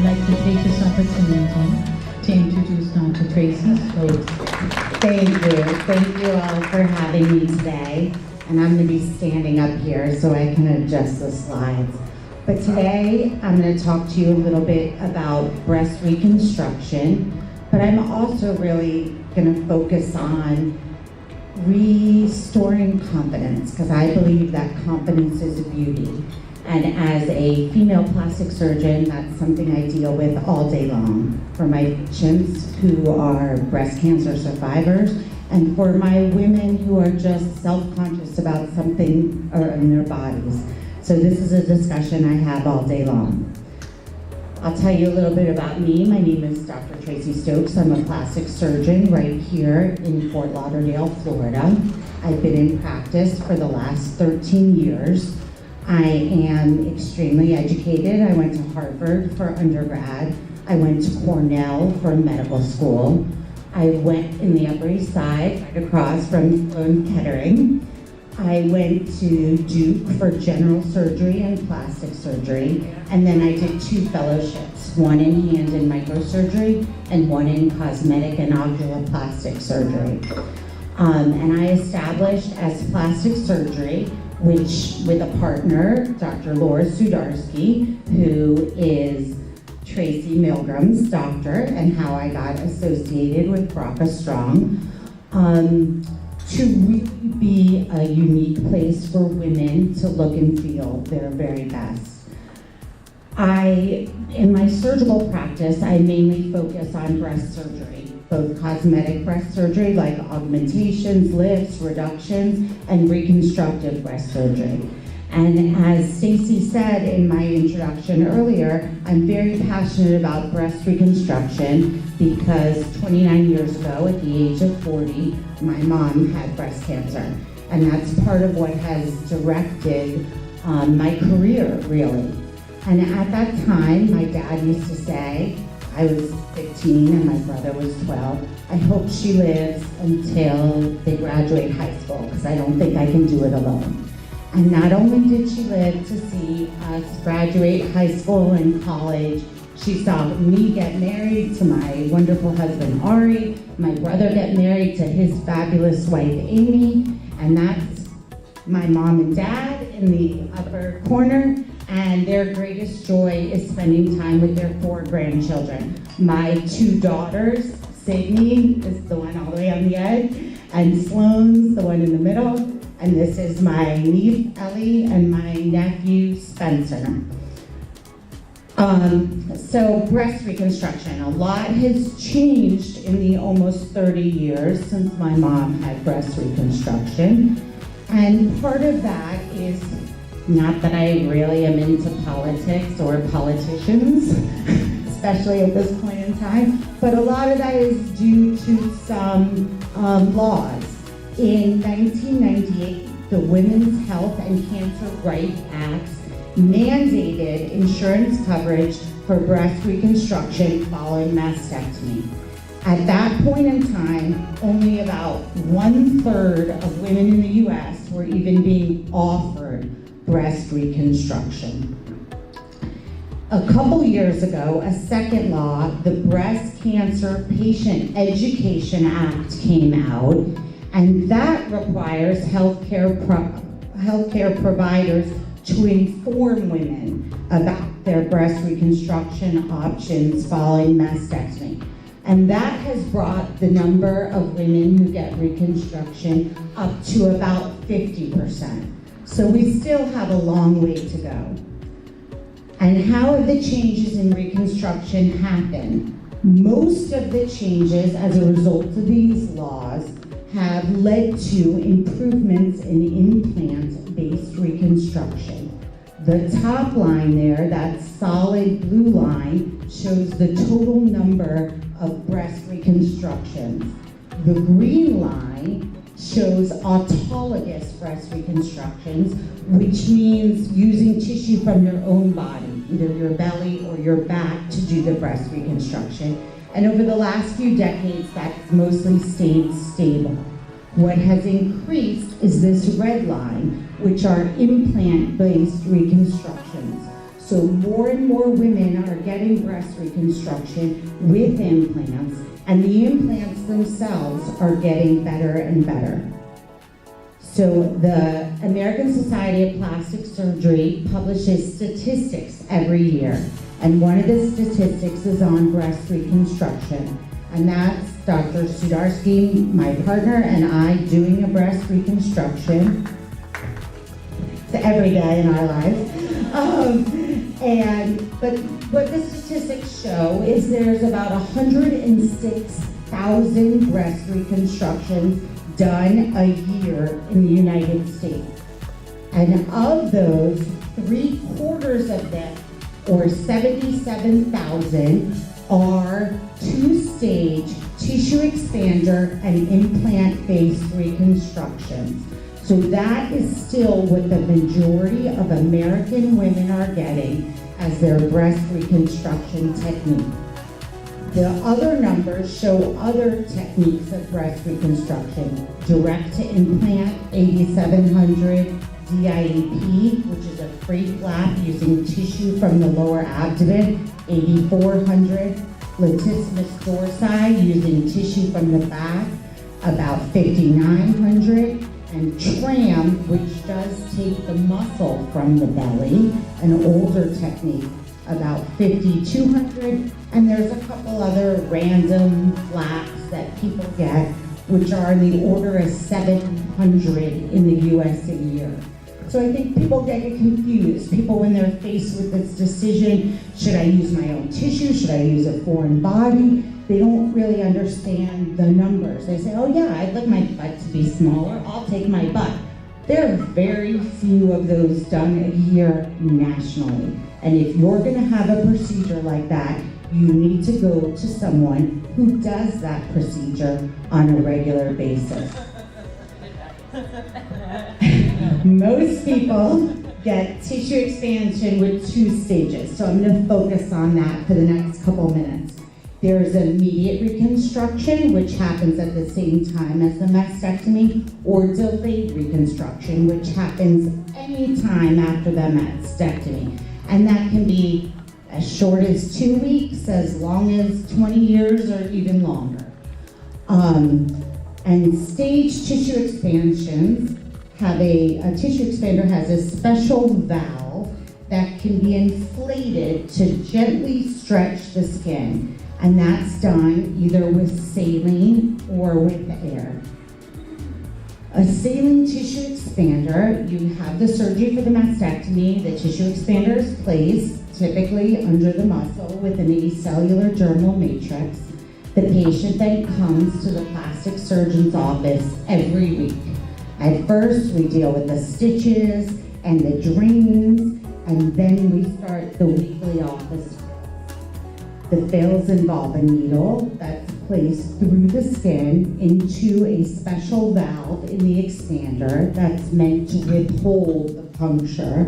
I'd like to take this opportunity to introduce Dr. Tracy Stokes. Thank you all for having me today. And I'm going to be standing up here so I can adjust the slides. But today I'm going to talk to you a little bit about breast reconstruction, but I'm also really going to focus on restoring confidence, because I believe that confidence is a beauty. And as a female plastic surgeon, that's something I deal with all day long for my patients who are breast cancer survivors and for my women who are just self-conscious about something in their bodies. So this is a discussion I have all day long. I'll tell you a little bit about me. My name is Dr. Tracy Stokes. I'm a plastic surgeon right here in Fort Lauderdale, Florida. I've been in practice for the last 13 years. I am extremely educated. I went to Harvard for undergrad. I went to Cornell for medical school. I went in the Upper East Side, right across from Sloan Kettering. I went to Duke for general surgery and plastic surgery, and then I did 2 fellowships, one in hand and microsurgery and one in cosmetic and oculoplastic surgery. And I established as plastic surgery, which with a partner, Dr. Laura Sudarsky, who is Tracy Milgram's doctor, and how I got associated with BRCA Strong, to really be a unique place for women to look and feel their very best. In my surgical practice, I mainly focus on breast surgery, both cosmetic breast surgery like augmentations, lifts, reductions, and reconstructive breast surgery. And as Stacy said in my introduction earlier, I'm very passionate about breast reconstruction because 29 years ago, at the age of 40, my mom had breast cancer. And that's part of what has directed my career, really. And at that time, my dad used to say, I was 15 and my brother was 12, I hope she lives until they graduate high school, because I don't think I can do it alone. And not only did she live to see us graduate high school and college, she saw me get married to my wonderful husband, Ari, my brother get married to his fabulous wife, Amy, and that's my mom and dad in the upper corner, and their greatest joy is spending time with their 4 grandchildren. My 2 daughters, Sydney is the one all the way on the edge, and Sloane's the one in the middle, and this is my niece, Ellie, and my nephew, Spencer. So breast reconstruction, a lot has changed in the almost 30 years since my mom had breast reconstruction. And part of that is, not that I really am into politics or politicians, especially at this point in time, but a lot of that is due to some laws. In 1998, the Women's Health and Cancer Rights Act mandated insurance coverage for breast reconstruction following mastectomy. At that point in time, only about 1/3 of women in the US were even being offered breast reconstruction. A couple years ago, a second law, the Breast Cancer Patient Education Act, came out, and that requires healthcare providers to inform women about their breast reconstruction options following mastectomy. And that has brought the number of women who get reconstruction up to about 50%. So we still have a long way to go. And how have the changes in reconstruction happened? Most of the changes as a result of these laws have led to improvements in implant-based reconstruction. The top line there, that solid blue line, shows the total number of breast reconstructions. The green line shows autologous breast reconstructions, which means using tissue from your own body, either your belly or your back, to do the breast reconstruction. And over the last few decades, that's mostly stayed stable. What has increased is this red line, which are implant-based reconstructions. So So more and more women are getting breast reconstruction with implants, and the implants themselves are getting better and better. So the American Society of Plastic Surgery publishes statistics every year, and one of the statistics is on breast reconstruction, and that's Dr. Sudarsky, my partner, and I doing a breast reconstruction. It's every day in our lives. But what the statistics show is there's about 106,000 breast reconstructions done a year in the United States. And of those, 3/4 of them, or 77,000, are two-stage tissue expander and implant-based reconstructions. So that is still what the majority of American women are getting as their breast reconstruction technique. The other numbers show other techniques of breast reconstruction. Direct to implant, 8,700, DIEP, which is a free flap using tissue from the lower abdomen, 8,400, latissimus dorsi using tissue from the back, about 5,900, and TRAM, which does take the muscle from the belly, an older technique, about 5,200, and there's a couple other random flaps that people get, which are in the order of 700 in the US a year. So I think people get confused. People, when they're faced with this decision, should I use my own tissue? Should I use a foreign body? They don't really understand the numbers. They say, oh yeah, I'd like my butt to be smaller, I'll take my butt. There are very few of those done a year nationally. And if you're gonna have a procedure like that, you need to go to someone who does that procedure on a regular basis. Most people get tissue expansion with 2 stages, so I'm gonna focus on that for the next couple minutes. There's immediate reconstruction, which happens at the same time as the mastectomy, or delayed reconstruction, which happens any time after the mastectomy. And that can be as short as 2 weeks, as long as 20 years, or even longer. And stage tissue expansions have a tissue expander has a special valve that can be inflated to gently stretch the skin. And that's done either with saline or with air. A saline tissue expander, you have the surgery for the mastectomy, the tissue expander is placed typically under the muscle with an acellular dermal matrix. The patient then comes to the plastic surgeon's office every week. At first, we deal with the stitches and the drains, and then we start the weekly office. The fills involve a needle that's placed through the skin into a special valve in the expander that's meant to withhold the puncture.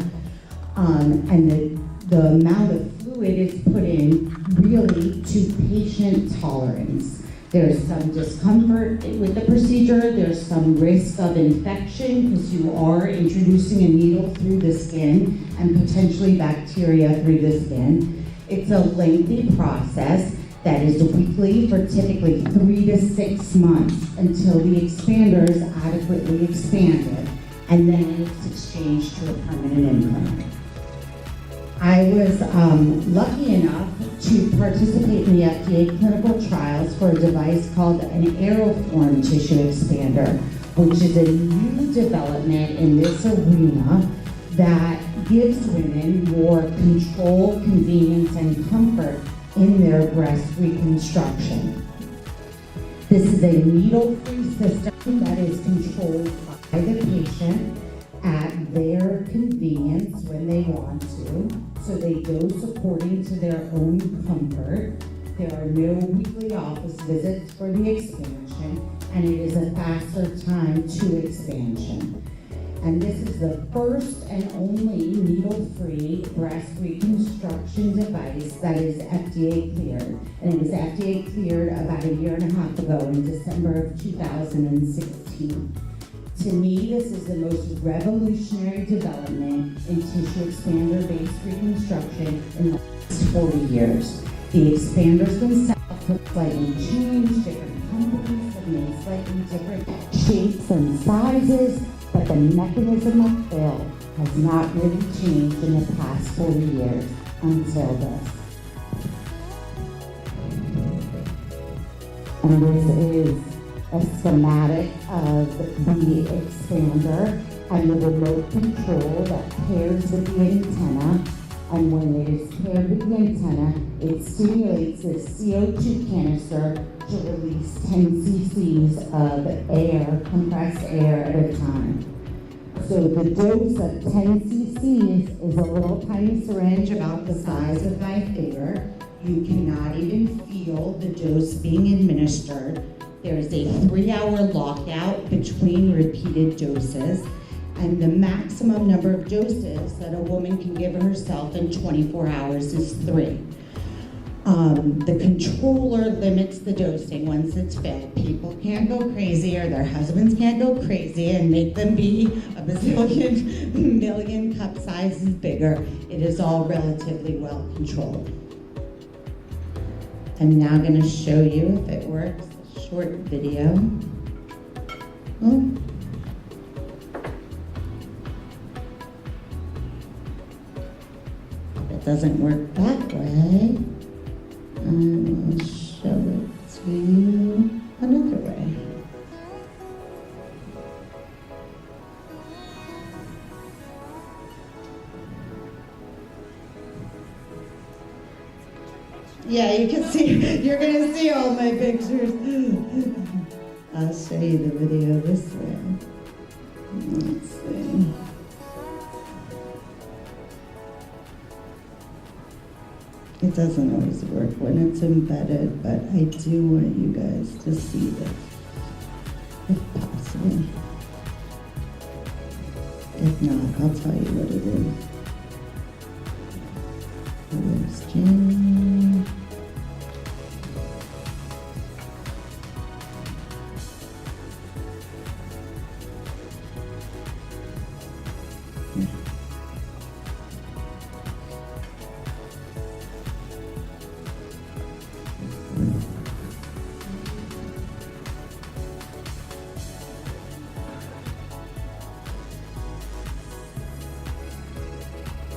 And the amount of fluid is put in really to patient tolerance. There's some discomfort with the procedure, there's some risk of infection because you are introducing a needle through the skin and potentially bacteria through the skin. It's a lengthy process that is weekly for typically 3 to 6 months until the expander is adequately expanded, and then it's exchanged to a permanent implant. I was lucky enough to participate in the FDA clinical trials for a device called an Aeroform tissue expander, which is a new development in this arena that gives women more control, convenience, and comfort in their breast reconstruction. This is a needle-free system that is controlled by the patient at their convenience when they want to. So they dose according to their own comfort. There are no weekly office visits for the expansion, and it is a faster time to expansion. And this is the first and only needle-free breast reconstruction device that is FDA cleared. And it was FDA cleared about 1.5 years ago in December of 2016. To me, this is the most revolutionary development in tissue expander-based reconstruction in the last 40 years. The expanders themselves have slightly changed, different companies have made slightly different shapes and sizes, but the mechanism of fill has not really changed in the past 40 years until this. And this is a schematic of the expander and the remote control that pairs with the antenna. And when it is paired with the antenna, it stimulates the CO2 canister to release 10 cc's of air, compressed air at a time. So the dose of 10 cc's is a little tiny syringe about the size of my finger. You cannot even feel the dose being administered. There is a 3-hour lockout between repeated doses, and the maximum number of doses that a woman can give herself in 24 hours is 3. The controller limits the dosing once it's filled. People can't go crazy, or their husbands can't go crazy and make them be a bazillion million cup sizes bigger. It is all relatively well controlled. I'm now going to show you, if it works, a short video. Oh. If it doesn't work that way, I will show it to you another way. Yeah, you can see, you're gonna see all my pictures. I'll show you the video this way. Let's see. It doesn't always work when it's embedded, but I do want you guys to see this, if possible. If not, I'll tell you what it is. There's Jamie.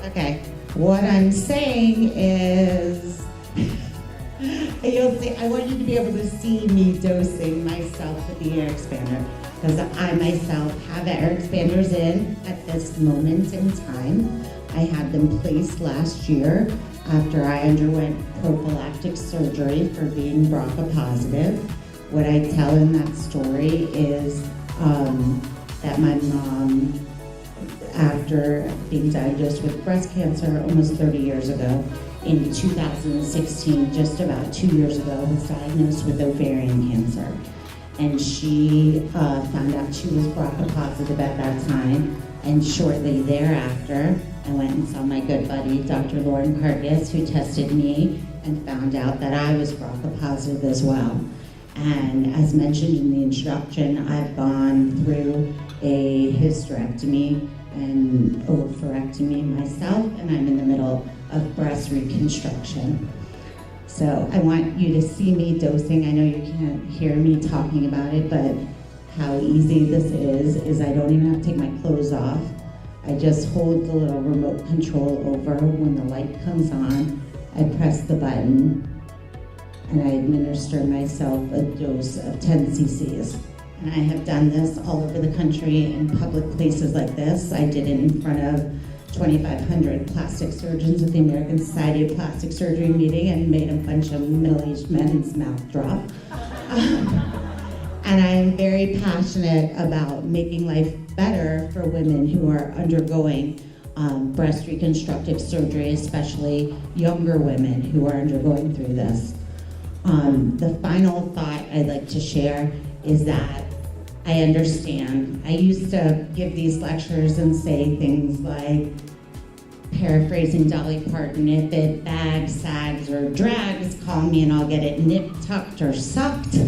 Okay, what I'm saying is, you'll see, I want you to be able to see me dosing myself with the air expander, because I myself have air expanders in at this moment in time. I had them placed last year after I underwent prophylactic surgery for being BRCA positive. What I tell in that story is that my mom, after being diagnosed with breast cancer almost 30 years ago, in 2016, just about 2 years ago, was diagnosed with ovarian cancer. And she found out she was BRCA positive at that time, and shortly thereafter, I went and saw my good buddy, Dr. Lauren Cargus, who tested me and found out that I was BRCA positive as well. And as mentioned in the introduction, I've gone through a hysterectomy and oophorectomy myself, and I'm in the middle of breast reconstruction. So I want you to see me dosing. I know you can't hear me talking about it, but how easy this is I don't even have to take my clothes off. I just hold the little remote control over. When the light comes on, I press the button and I administer myself a dose of 10 cc's. And I have done this all over the country in public places like this. I did it in front of 2,500 plastic surgeons at the American Society of Plastic Surgery meeting and made a bunch of middle-aged men's mouth drop. And I am very passionate about making life better for women who are undergoing breast reconstructive surgery, especially younger women who are undergoing through this. The final thought I'd like to share is that I understand. I used to give these lectures and say things like, paraphrasing Dolly Parton, if it bags, sags, or drags, call me and I'll get it nipped, tucked, or sucked.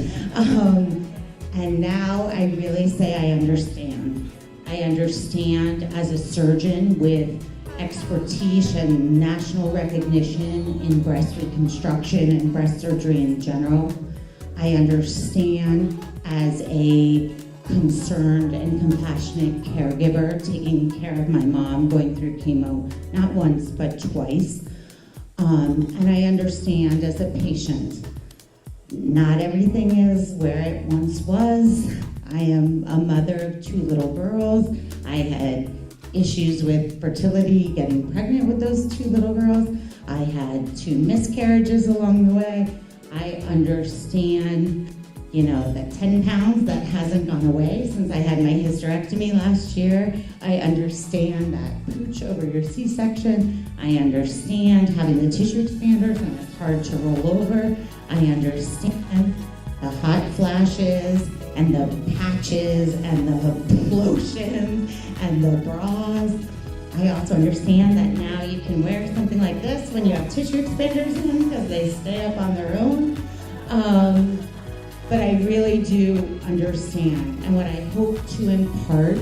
And now I really say I understand. I understand as a surgeon with expertise and national recognition in breast reconstruction and breast surgery in general. I understand as a concerned and compassionate caregiver taking care of my mom going through chemo, not once, but twice. And I understand as a patient, not everything is where it once was. I am a mother of 2 little girls. I had issues with fertility, getting pregnant with those 2 little girls. I had 2 miscarriages along the way. I understand, that 10 pounds that hasn't gone away since I had my hysterectomy last year. I understand that pooch over your C-section. I understand having the tissue expanders and it's hard to roll over. I understand the hot flashes and the patches and the lotions and the bras. I also understand that now you can wear something like this when you have tissue expanders in because they stay up on their own. But I really do understand. And what I hope to impart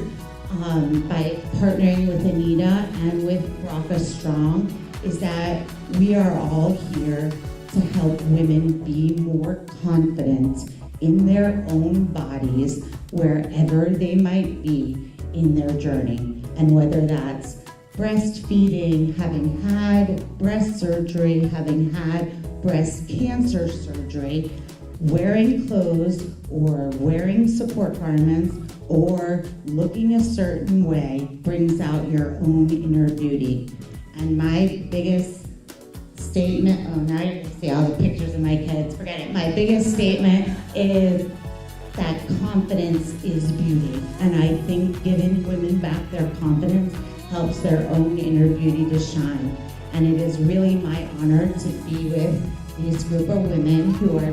by partnering with Anita and with Reconstruction is that we are all here to help women be more confident in their own bodies wherever they might be in their journey. And whether that's breastfeeding, having had breast surgery, having had breast cancer surgery, wearing clothes or wearing support garments or looking a certain way brings out your own inner beauty. And my biggest statement, now you can see all the pictures of my kids, forget it. My biggest statement is that confidence is beauty. And I think giving women back their confidence helps their own inner beauty to shine. And it is really my honor to be with this group of women who are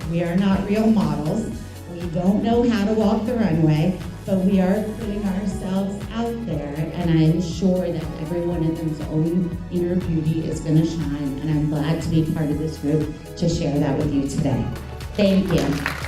we are not real models. We don't know how to walk the runway, but we are putting ourselves out there, and I'm sure that every one of them's own inner beauty is going to shine, and I'm glad to be part of this group to share that with you today. Thank you.